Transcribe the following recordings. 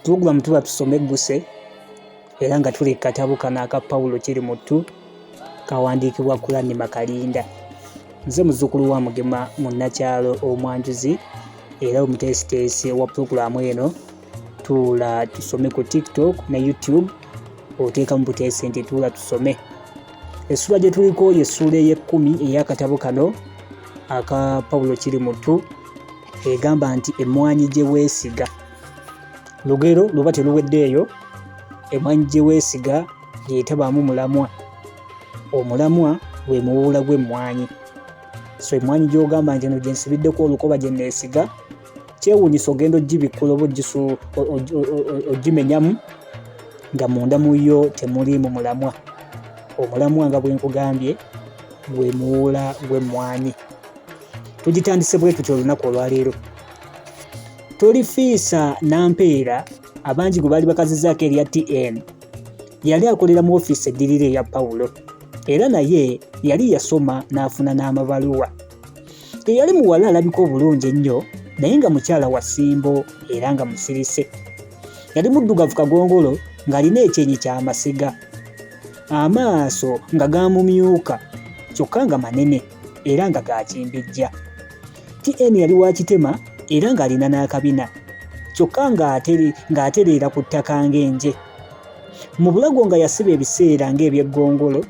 Program tuba tusome guse era nga tuli katabo kana aka Pawulo Kirimuttu kawandiikibwa Kulani Makalinda. Nze muzzukulu wa Mugema munnakyalo omwanjuzi era omutesitesi wa program eno. Tula tusome ku TikTok ne YouTube, oteeka mu buteesi nti tula tusome. Essuula gye tuliko y'essuula ey'ekkumi ey'akatabo kano aka Pawulo Kirimuttu egamba nti emmwanyi gye weesiga. Lugero luba teruweddeeyo, emmwanyi gye weesiga yeetabaamu mulamwa. Omulamwa gwe muwuula gw'emmwanyi. So emmwanyi gy'ogamba nti eno gye nsibiddeko olukoba gye neesiga, kyewuunyisa ogenda ogibikkula oba ogimenyamu nga munda mu yo temuliimu mulamwa. Omulamwa nga bwe nkugambye gwe muwuula gw'emmwanyi. Tugitandise bwe tutyo olunaku olwaleero. Tolifiisa Nampeera abangi gwe baali bakazizaako erya TN yali akolera mu ofiisi eddirira eya Pawulo era naye yali yasoma n'afuna n'amabaluwa. Teyali muwala alabika obulungi ennyo naye nga mukyala wa ssimbo era nga musirise. Yali muddugavu kagongolo ng'alina ekyenyi ky'amasiga, amaaso nga gamumyuka kyokka nga manene era nga gakimbijja. TN yali wa kitema era ng'alina n'akabina kyokka ng'atereera ku ttaka ng'enje. Mu bulago nga yasiba ebiseera ng'ebyeggongolo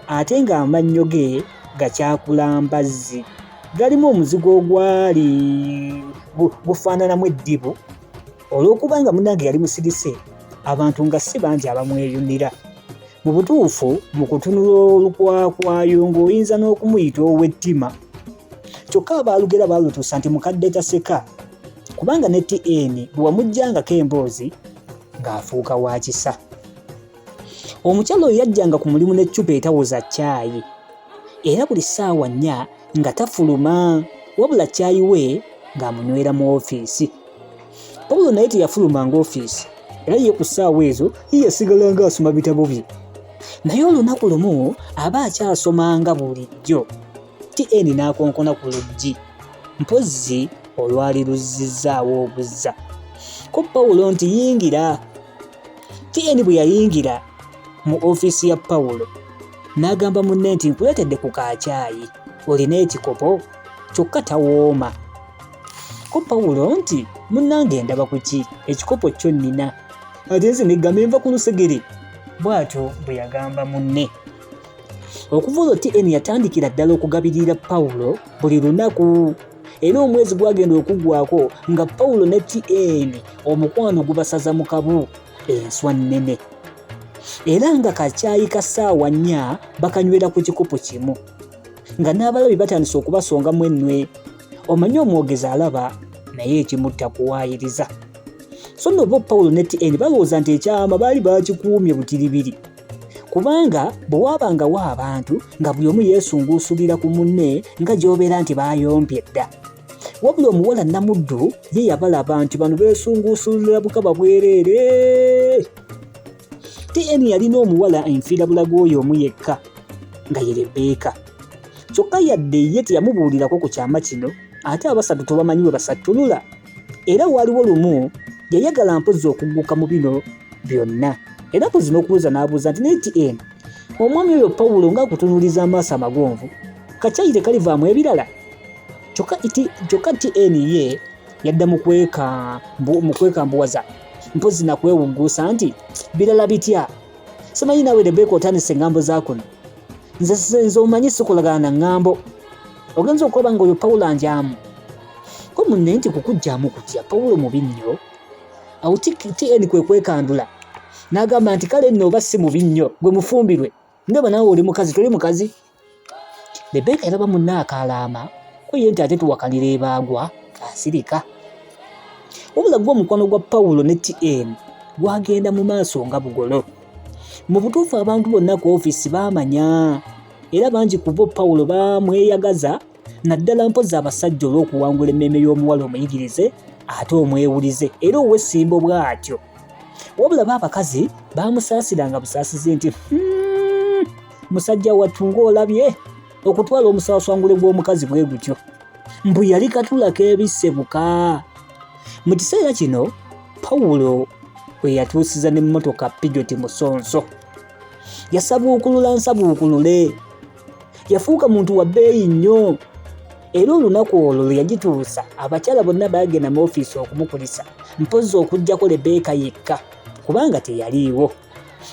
ate ng'amannyo ge gakyakulambazzi, galimu omuzigo ogwali gufaananamu eddibu. Olw'okuba nga munnange yali musirise, abantu nga si bangi abamweyunira. Mu butuufu mu kutunula olukwakwayo ng'oyinza n'okumuyita ow'ettima. Kyokka abaalugera baalutuusa nti mukadde taseka, kubanga ne TN bwe wamuggyangako emboozi ng'afuuka wa kisa. Omukyala oyo yajjanga ku mulimu n'eccupa etawoza caayi era buli ssaawa 4 nga tafuluma, wabula caayi we ng'amunywera mu ofiisi. Pawulo naye teyafulumanga ofiisi era ye ku ssaawa ezo yasigala ng'asoma bitabo bye. Naye olunaku lumu aba akyasomanga bulijjo, TN n'akonkona ku luggi, mpozzi olwali luzzizaawo obuzza. Ko Pawulo nti yingira. TN bwe yayingira mu ofiisi ya Pawulo n'agamba munne nti nkuleetedde ku kacaayi, olina ekikopo? Kyokka tawooma. Ko Pawulo nti munnange ndaba ku ki, ekikopo kyo nnina, ate nze neggamba enva ku lusegere. Bw'atyo bwe yagamba munne. Okuva olwo TN yatandikira ddala okugabirira Pawulo buli lunaku era omwezi gwagenda okuggwako nga Pawulo ne TN omukwano gubasaza mu kabu, enswa nnene. Era nga kacaayi ka ssaawa 4 bakanywera ku kikopo kimu, nga n'abalabi batandise okubasongamu ennwe. Omanyi omwogezi alaba naye ekimutta kuwaayiriza. So nno bo Pawulo ne TN balowooza nti ekyama baali bakikuumye butiribiri, kubanga bwe waabangawo abantu nga buli omu yeesunguusulira ku munne nga gy'obeera nti baayompye dda. Wabula omuwala Namuddu ye yabalaba nti bano beesunguusulira bukaba bwereere. TN yalina omuwala enfiirabulago oyo omu yekka nga ye Rebbeeka. Kyokka yadde ye teyamubuulirako ku kyama kino, ate abasatu tobamanyi bwe basattulula. Era waaliwo lumu yayagala mpozzi okugguka mu bino byonna, era mpozzi n'okubuuza n'abuuza nti naye TN, omwami oyo Pawulo ng'akutunuuliza amaaso amagonvu, kacaayi tekalivaamu ebirala? Kyokka TN ye yadda mu kwekambuwaza, mpozzi nakwewugguusa nti birala bitya? Simanyi naawe Rebbeeka otandise engambo zakuno. Nze omanyi sikulagana na ŋŋambo, ogenza okuba nga oyo Pawulo anjaamu. Ko munne nti kukuggyaamu kutya, Pawulo mubi nnyo? Awo TN kwe kwekandula n'agamba nti kale nno oba si mubi nnyo, gwe mufumbirwe, ndaba naawe oli mukazi, toli mukazi. Rebbeeka yalaba munne akaalaama, ko ye nti ate tuwakanira ebaagwa asirika. Wabula gwe omukwano gwa Pawulo ne TN gwagenda mu maaso nga bugolo. Mu butuufu abantu bonna ku ofiisi baamanya era bangi ku bo Pawulo baamweyagaza, naddala mpozzi abasajja olw'okuwangula emmeeme y'omuwala omuyigirize ate omwewulize era ow'essimbo bw'atyo. Wabula abakazi baamusaasiranga busaasizi nti musajja wattu ng'olabye okutwala omusaaswangule gw'omukazi bwe gutyo, mbu yali katula keebisse buka. Mu kiseera kino Pawulo kwe yatuusiza n'emmotoka Peugeot Musonso. Yasabuukulula nsabuukulule, yafuuka muntu wa bbeeyi nnyo. Era olunaku olwo lwe yagituusa abakyala bonna baagenda mu ofiisi okumukulisa, mpozzi okuggyako Rebecca yekka kubanga teyaliiwo.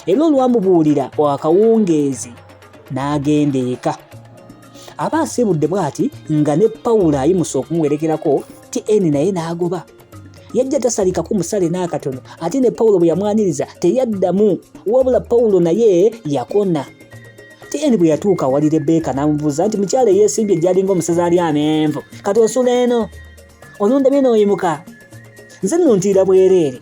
Era olwamubuulira akawungeezi n'agenda eka. Aba asiibudde bw'ati nga ne Pawulo ayimusa okumuwerekerako, TN naye n'agoba. Yajja tasalikako musale n'akatono, ate ne Pawulo bwe yamwaniriza teyaddamu, wabula Pawulo naye yakona. TN bwe yatuuka wali Rebecca n'amubuuza nti mukyala yeesimbye gy'alinga omusezi ali amenvu, kati osula eno olundabye n'oyimuka, nze nno ntiira bwereere.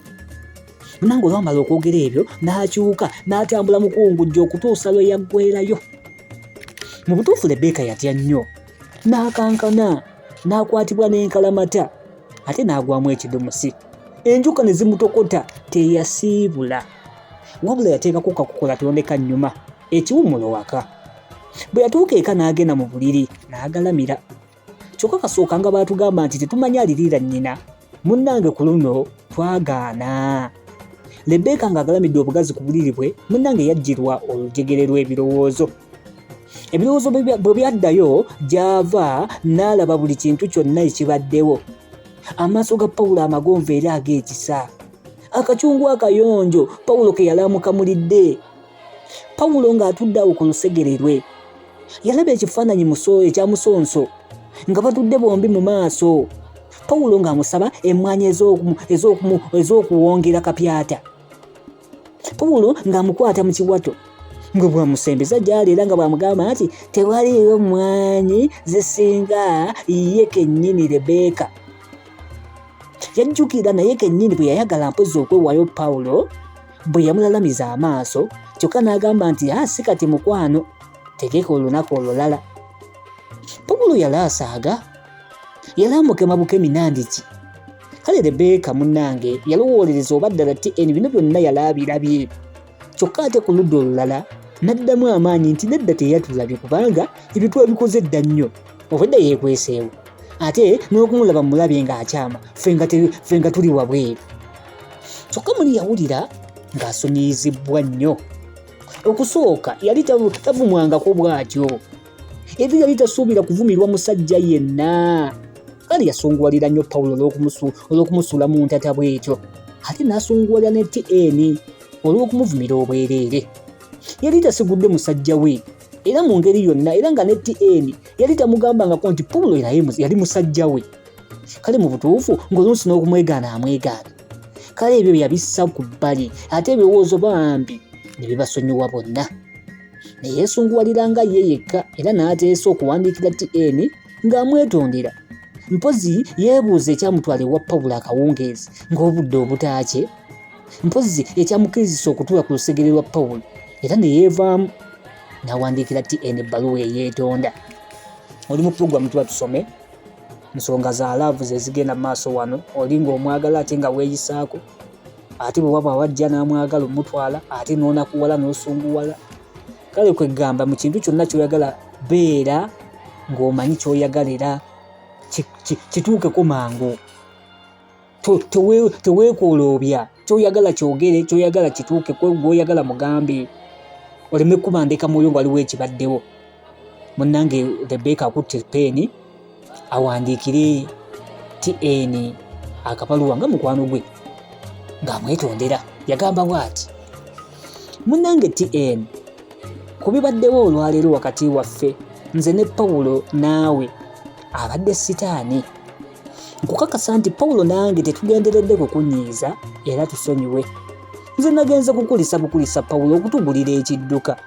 Munange olwamala okwogera ebyo n'akyuka n'atambula mukungujja okutuusa lwe yaggweerayo. Mu butuufu Rebecca yatya nnyo, n'akankana, n'akwatibwa n'enkalamata, ate n'agwamu ekidomosi. Enjuka ne zimutokota, teyasiibula, wabula yateekako kakukola tondeka nnyuma, ekiwumulo waka. Bwe yatuuka eka n'agenda mu buliri n'agalamira. Kyokka kasooka nga baatugamba nti tetumanya aliriira nnyina, munnange ku luno twagaana. Rebecca ng'agalamidde obugazi ku buliri bwe, munnange yajjirwa olujegere lw'ebirowoozo. Ebirowoozo bwe byaddayo gy'ava n'alaba buli kintu kyonna ekibaddewo. Amaaso ga Pawulo amagonvu era ag'ekisa, akacungu akayonjo Pawulo ke yali amukamulidde. Pawulo ng'atudde awo ku lusegere lwe, yalaba ekifaananyi ekya Musonso nga batudde bombi mu maaso, Pawulo ng'amusaba emmwanyi ez'okuwongera kapyata. Pawulo ng'amukwata mu kiwato nga bw'amusembeza gy'ali era nga bw'amugamba nti tewaliyo mmwanyi zisinga ye kennyini Rebecca. Yajjukira naye kennyini bwe yayagala mpozzi okwewaayo Pawulo bwe yamulalamiza amaaso, kyokka n'agamba nti si kati mukwano, tegeka olunaku olulala. Pawulo yali asaaga, yali amukema bukemi nandiki. Kale Rebecca munnange yalowoolereza oba ddala TN bino byonna yali abirabye, kyokka ate ku ludda olulala n'addamu amaanyi nti nedda teyatulabye kubanga ebyo twabikoze dda nnyo, obwedda yeekweseewo, ate n'okumulaba mulabye ng'akyama, ffe nga tuli wabweru. Kyokka muli yawulira ng'asonyiyizibwa nnyo. Okusooka yali tavumwangako bw'atyo, era yali tasuubira kuvumirwa musajja yenna. Kale yasunguwalira nnyo Pawulo olw'okumusuula mu ntata bw'etyo, ate n'asunguwalira ne TN olw'okumuvumira obwereere. Yali tasigudde musajja we era mu ngeri yonna, era nga ne TN yali tamugambangako nti Pawulo yali musajja we. Kale mu butuufu ng'oluusi n'okumwegaana amwegaana. Kale ebyo yabissa ku bbali, ate ebirowoozo bambi ne bibasonyiwa bonna. Ne yeesunguwalira nga ye yekka era n'ateesa okuwandiikira TN ng'amwetondera. Mpozzi yeebuuza ekyamutwala ewa Pawulo akawungeezi ng'obudde obutaakye, mpozzi ekyamukirizisa okutuula ku lusegere lwa Pawulo, era ne yeevaamu n'awandiikira TN ebbaluwa eyeetonda. Oli mu pulogulamu tuba tusome nsonga za laavu ze zigenda mu maaso wano, oli ng'omwagala ate nga weeyisaako, ate bwe waba wajja n'amwagala omutwala, ate n'onakuwala n'osunguwala. Kale kwegamba mu kintu kyonna ky'oyagala beera ng'omanyi ky'oyagala era kituukeko mangu. Teweekoloobya, ky'oyagala kyogere, ky'oyagala kituukeko, gw'oyagala mugambe, oleme kubandeka mwoyo nga waliwo ekibaddewo. Munnange Rebecca akutte peeni awandiikire TN akabaluwa nga mukwano gwe ng'amwetondera. Yagamba bw'ati: munnange TN, ku bibaddewo olwaleero wakati waffe, nze ne Pawulo naawe abadde sitaani. Nkukakasa nti Pawulo nange tetugenderedde kukunyiiza era tusonyiwe. Nze nagenze bukulisa Pawulo okutugulira ekidduka,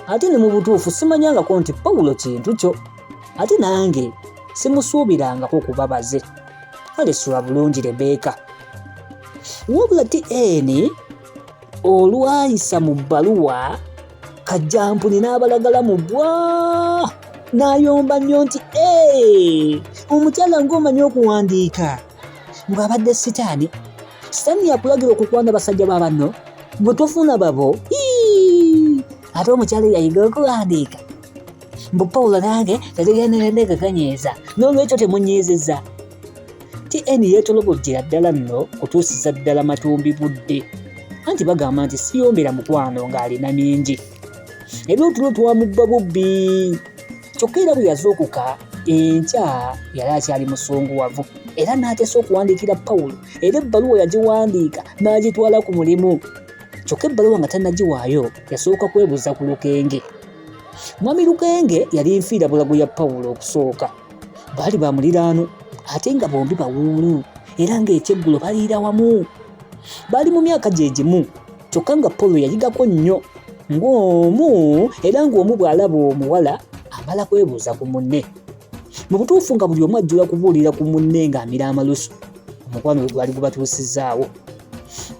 ate ne mu butuufu simanyangako nti Pawulo kintu kyo, ate nange simusuubirangako kubabaze. Kale sula bulungi Rebecca. Wabula TN olwayisa mu bbaluwa kajjampuni n'abalagala mu bwa n'ayomba nnyo nti omukyala ng'omanyi okuwandiika ng'abadde sitaani yakulagira okukwana basajja ba banno bwe tofuna babo, ate omukyala yayiga okuwandiika. Mbu Pawulo nange tetugenderedde kakanyeeza, n'olwekyo temunyiizizza. TN yeetolobojjera ddala nno kutuusiza ddala matumbi budde. anti bagamba nti siyombera mukwano ng'alina mingi. Era otulo twamubba bubbi. Kyokka era bwe yazookuka enkya yali akyali musunguwavu era n'ateesa okuwandiikira Pawulo, era ebbaluwa yagiwandiika n'agitwala ku mulimu. Kyokka ebbaluwa nga tannagiwaayo yasooka kwebuuza ku Lukenge. Mwami Lukenge yali nfiira bulago ya Pawulo okusooka. Baali ba muliraano ate nga bombi bawuulu era ng'ekyeggulo baliira wamu. Baali mu myaka gye gimu, kyokka nga Pawulo yayigako nnyo ng'omu era ng'omu bw'alaba omuwala amala kwebuuza ku munne. Mu butuufu nga buli omu ajjula kubuulira ku munne ng'amira amalusu, omukwano gwe gwali gubatuusizzaawo.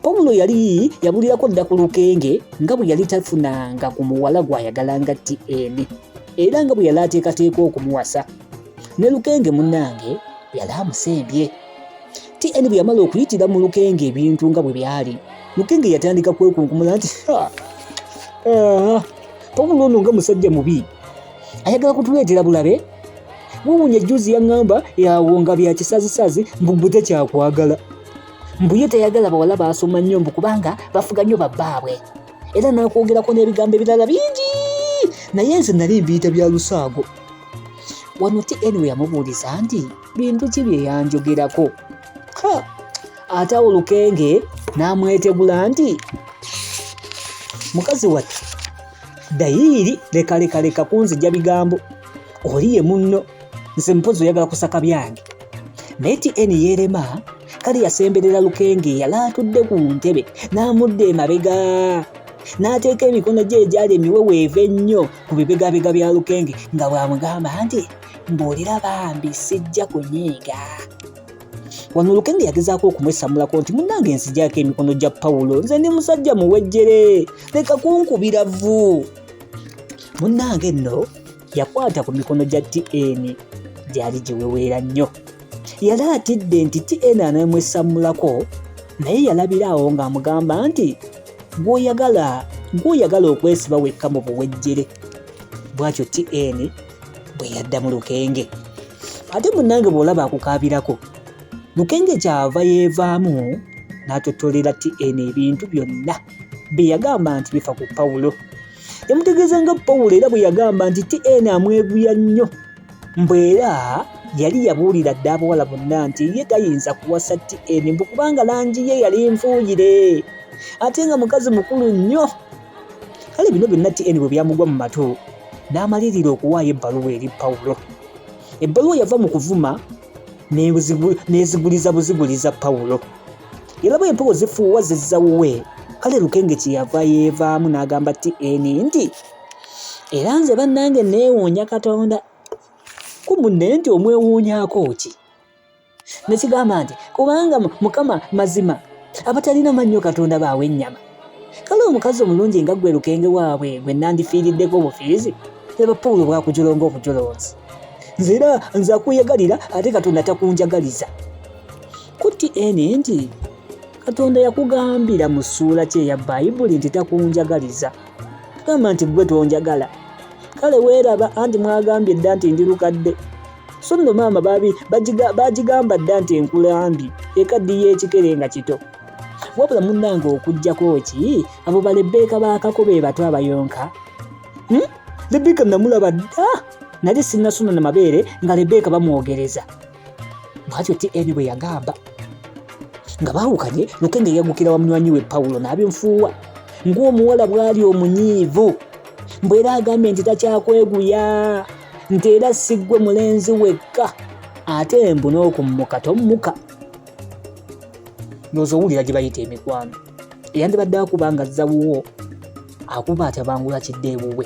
Pawulo yali yabuulirako dda ku Lukenge nga bwe yali tafunanga ku muwala gw'ayagalanga TN era nga bwe yali ateekateeka okumuwasa. Ne Lukenge munnange yali amusembye. TN bwe yamala okuyitira mu Lukenge ebintu nga bwe byali, Lukenge yatandika kwekunkumula nti Pawulo ono nga musajja mubi, ayagala kutuleetera bulabe. Wuunya ejjuzi yaŋŋamba yawonga bya kisazisazi mbu tekyakwagala. Mbu ye tayagala bawala baasoma nnyo mbu kubanga bafuga nnyo babbaabwe. Era n'akwogerako n'ebigambo ebirala bingi, naye nze nali mbiyita bya lusaago. Wano TN we yamubuuliza nti bintu ki bye yanjogerako. Ate awo Lukenge n'amwetegula nti mukazi wattu dayiiri leka kunzijja bigambo, oli ye munno, nze mpozi oyagala kusaka byange. Naye TN yeerema, kale yasemberera Lukenge yali atudde ku ntebe n'amudda emabega, n'ateeka emikono gye egyali emiweweevu ennyo ku bibegabega bya Lukenge nga bw'amugamba nti mbuulira bambi sijja kunyiiga. Wano Lukenge yagezaako okumwesamulako nti munnange nsijjako emikono gya Pawulo, nze ndi musajja muwejjere, leka kunkubira vvu. Munnange nno yakwata ku mikono gya TN gyali giweweera nnyo. Yali atidde nti TN anamwesamulako, naye yalabira awo ng'amugamba nti gw'oyagala okwesiba wekka mu buwejjere. Bw'atyo TN bwe yadda mu Lukenge. Ate munnange bw'olaba akukaabirako, Lukenge kyava yeevaamu n'atottolera TN ebintu byonna bye yagamba nti bifa ku Pawulo. Yamutegeeza nga Pawulo era bwe yagamba nti TN amweguya nnyo, mbwera yali yabuulira dda abawala bonna nti ye tayinza kuwasa TN mbu kubanga langi ye yali nfuuyire ate nga mukazi mukulu nnyo. Kale bino byonna TN bwe byamugwa mu matu n'amalirira okuwaayo ebbaluwa eri Pawulo. Ebbaluwa yava mu kuvuma n'eziguliza buziguliza Pawulo. Yalaba empewo zifuuwa zizza wuwe. Kale Lukenge kyeyava yeevaamu n'agamba TN nti era nze bannange neewuunya Katonda. Ku munne nti omwewuunyaako ki? Ne kigamba nti kubanga Mukama mazima abatalina mannyo Katonda baawe ennyama. Kale omukazi omulungi nga gwe Lukenge waabwe gwe nandifiiriddeko obufiizi, laba Pawulo bw'akujolonga obujolonzi. Nze era nze akuyagalira ate Katonda takunjagaliza. Ku TN nti Katonda yakugambira mu ssuula kye ya Bayibuli nti takunjagaliza. Gamba nti gwe tonjagala. Kale weeraba anti mwagambye dda nti ndi lukadde. So nno maama bagigamba dda nti enkulambi ekaddi y'ekikere nga kito. Wabula munnange okuggyako ki abo balebbeeka baakako be bato abayonka. Lebbeeka namulaba dda nali sinnasuna na mabeere nga Lebbeeka bamwogereza. Bw'atyo TN bwe yagamba. Nga baawukanye Lukenge yagukira wa munywanyi we Pawulo n'abinfuuwa ng'omuwala bw'ali omunyiivu. Mbwera agambye nti takyakweguya, nti era si ggwe mulenzi wekka ate mbu n'okummuka tommuka. Ndowooza owulira gye bayita emikwano. Eyandibadde akuba nga azza wuwo akuba atabangula kidde ewuwe.